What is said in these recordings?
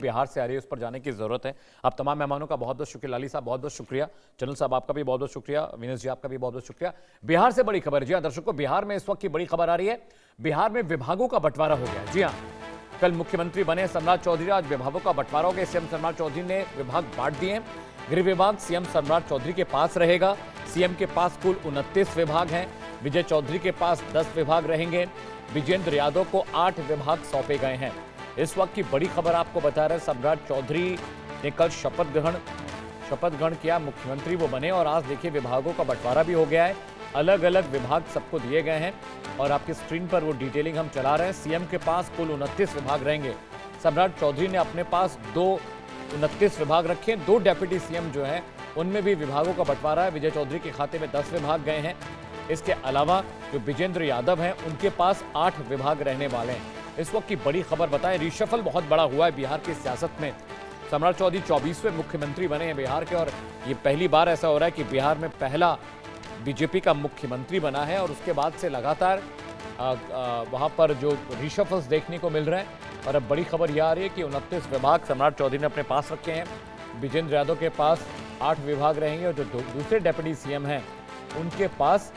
बिहार से आ रही है, उस पर जाने की जरूरत है। आप तमाम मेहमानों का बहुत बहुत शुक्रिया। लाली साहब बहुत बहुत शुक्रिया, चंदन साहब आपका भी बहुत बहुत शुक्रिया, विनेश जी आपका भी बहुत बहुत शुक्रिया। बिहार से बड़ी खबर, जी हाँ दर्शकों, बिहार में इस वक्त की बड़ी खबर आ रही है। बिहार में विभागों का बंटवारा हो गया। जी हाँ, कल मुख्यमंत्री बने सम्राट चौधरी, आज विभागों का बंटवारा हो गया। सीएम सम्राट चौधरी ने विभाग बांट दिए। गृह विभाग सीएम सम्राट चौधरी के पास रहेगा। सीएम के पास कुल 29 विभाग हैं। विजय चौधरी के पास 10 विभाग रहेंगे। विजेंद्र यादव को 8 विभाग सौंपे गए हैं। इस वक्त की बड़ी खबर आपको बता रहे हैं, सम्राट चौधरी ने कल शपथ ग्रहण किया, मुख्यमंत्री वो बने और आज देखिए विभागों का बंटवारा भी हो गया है। अलग अलग विभाग सबको दिए गए हैं और आपकी स्क्रीन पर वो डिटेलिंग हम चला रहे हैं। सीएम के पास कुल 29 विभाग रहेंगे। सम्राट चौधरी ने अपने पास 29 विभाग रखे। 2 डेप्यूटी सीएम जो हैं उनमें भी विभागों का बंटवारा है। विजय चौधरी के खाते में 10 विभाग गए हैं। इसके अलावा जो विजेंद्र यादव हैं उनके पास 8 विभाग रहने वाले हैं। इस वक्त की बड़ी खबर बताएं, रिशफल बहुत बड़ा हुआ है बिहार की सियासत में। सम्राट चौधरी 24वें मुख्यमंत्री बने हैं बिहार के और ये पहली बार ऐसा हो रहा है कि बिहार में पहला बीजेपी का मुख्यमंत्री बना है और उसके बाद से लगातार वहां पर जो रिशफल्स देखने को मिल रहे हैं। और अब बड़ी खबर यह आ रही है कि 29 विभाग सम्राट चौधरी ने अपने पास रखे हैं। विजेंद्र यादव के पास 8 विभाग रहेंगे और जो दूसरे डेप्यूटी सीएम हैं उनके पास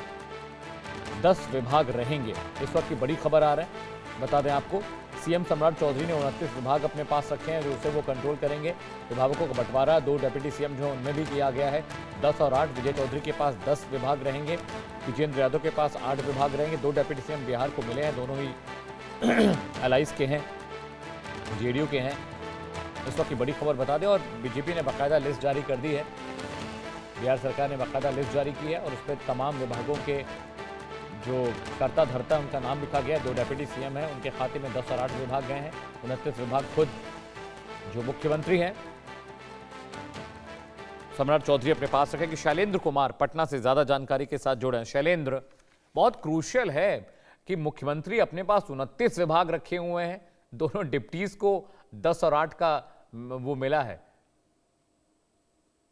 10 विभाग रहेंगे। इस वक्त की बड़ी खबर आ रहा है, बता दें आपको, सीएम सम्राट चौधरी ने 29 विभाग अपने पास रखे हैं जो उसे वो कंट्रोल करेंगे। विभागों का बंटवारा 2 डेप्यूटी सीएम जो उनमें भी किया गया है, 10 और 8। विजय चौधरी के पास 10 विभाग रहेंगे। विजेंद्र यादव के पास 8 विभाग रहेंगे। 2 डेप्यूटी सीएम बिहार को मिले हैं, दोनों ही अलाइस के हैं, जेडीयू के हैं। इस वक्त की बड़ी खबर बता दें और बीजेपी ने बाकायदा लिस्ट जारी कर दी है। बिहार सरकार ने बाकायदा लिस्ट जारी की है और उस पर तमाम विभागों के जो करता धरता उनका नाम लिखा गया है। 2 डेप्यूटी सीएम हैं, उनके खाते में 10 और 8 विभाग गए हैं। 29 विभाग खुद जो मुख्यमंत्री हैं सम्राट चौधरी अपने पास रखें। कि शैलेंद्र कुमार पटना से ज्यादा जानकारी के साथ जुड़े हैं। शैलेंद्र, बहुत क्रूशियल है कि मुख्यमंत्री अपने पास 29 विभाग रखे हुए हैं, दोनों डिप्टीज को 10 और 8 का वो मिला है।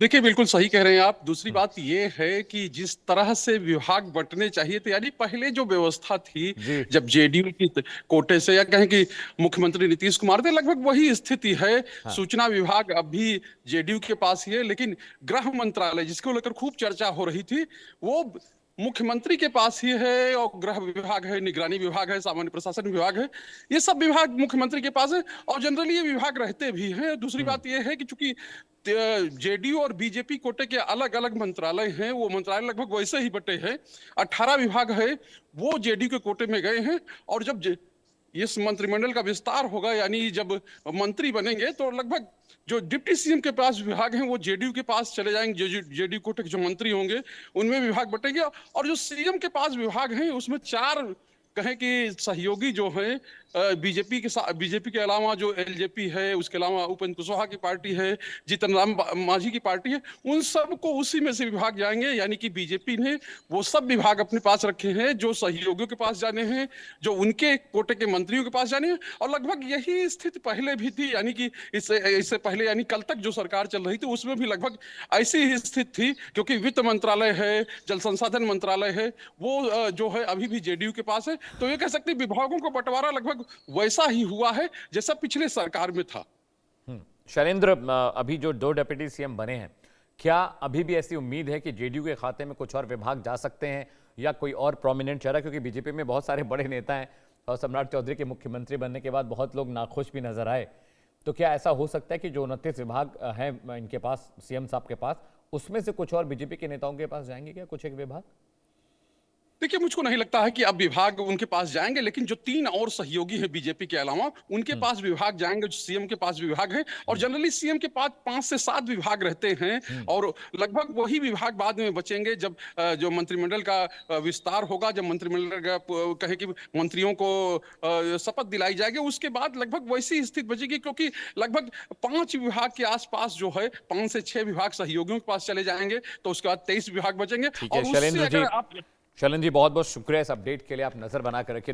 देखिए, बिल्कुल सही कह रहे हैं आप। दूसरी बात यह है कि जिस तरह से विभाग बंटने चाहिए थे, यानी पहले जो व्यवस्था थी जब जेडीयू की कोटे से या कहें कि मुख्यमंत्री नीतीश कुमार थे, लगभग वही स्थिति है। हाँ। सूचना विभाग अब भी जेडीयू के पास ही है, लेकिन गृह मंत्रालय जिसको लेकर खूब चर्चा हो रही थी वो मुख्यमंत्री के पास ही है। और गृह विभाग है, निगरानी विभाग है, सामान्य प्रशासन विभाग है, ये सब विभाग मुख्यमंत्री के पास है और जनरली ये विभाग रहते भी हैं। दूसरी बात ये है कि चूंकि जेडीयू और बीजेपी कोटे के अलग अलग मंत्रालय हैं, वो मंत्रालय लगभग वैसे ही बटे हैं। 18 विभाग है वो जेडीयू के कोटे में गए हैं और जब इस मंत्रिमंडल का विस्तार होगा, यानी जब मंत्री बनेंगे, तो लगभग जो डिप्टी सीएम के पास विभाग हैं वो जेडीयू के पास चले जाएंगे। जेडीयू कोटे के जो मंत्री होंगे उनमें विभाग बटेंगे और जो सीएम के पास विभाग हैं उसमें 4 कहें कि सहयोगी जो हैं बीजेपी के अलावा जो एलजेपी है, उसके अलावा उपेंद्र कुशवाहा की पार्टी है, जीतन राम मांझी की पार्टी है, उन सबको उसी में से विभाग जाएंगे। यानी कि बीजेपी ने वो सब विभाग अपने पास रखे हैं जो सहयोगियों के पास जाने हैं, जो उनके कोटे के मंत्रियों के पास जाने हैं। और लगभग यही स्थिति पहले भी थी, यानी कि इससे पहले यानी कल तक जो सरकार चल रही थी उसमें भी लगभग ऐसी ही स्थिति थी, क्योंकि वित्त मंत्रालय है, जल संसाधन मंत्रालय है, वो जो है अभी भी जेडीयू के पास है। तो ये कह सकते हैं विभागों का बंटवारा लगभग वैसा ही हुआ है जैसा पिछले सरकार में था। शैलेंद्र, अभी जो 2 डेप्यूटी सीएम बने हैं, क्या अभी भी ऐसी उम्मीद है कि जेडीयू के खाते में कुछ और विभाग जा सकते हैं या कोई और प्रोमिनेंट चेहरा, क्योंकि बीजेपी में बहुत सारे बड़े नेता हैं और सम्राट चौधरी के मुख्यमंत्री बनने के बाद बहुत लोग नाखुश भी नजर आए, तो क्या ऐसा हो सकता है कि जो 29 विभाग हैं इनके पास, सीएम साहब के पास, उसमें से कुछ और बीजेपी के नेताओं के पास जाएंगे क्या, कुछ एक विभाग? देखिए, मुझको नहीं लगता है कि अब विभाग उनके पास जाएंगे, लेकिन जो 3 और सहयोगी हैं बीजेपी के अलावा उनके पास विभाग जाएंगे। जो सीएम के पास विभाग है और जनरली सीएम के पास 5 से 7 विभाग रहते हैं और लगभग वही विभाग बाद में बचेंगे जब जो मंत्रिमंडल का विस्तार होगा, जब मंत्रिमंडल का कहे कि मंत्रियों को शपथ दिलाई जाएगी, उसके बाद लगभग वैसी स्थिति बचेगी, क्योंकि लगभग 5 विभाग के आसपास जो है 5 से 6 विभाग सहयोगियों के पास चले जाएंगे, तो उसके बाद 23 विभाग बचेंगे। और उससे अगर आप शैलेंद्र जी बहुत बहुत शुक्रिया इस अपडेट के लिए, आप नजर बना कर रखिए।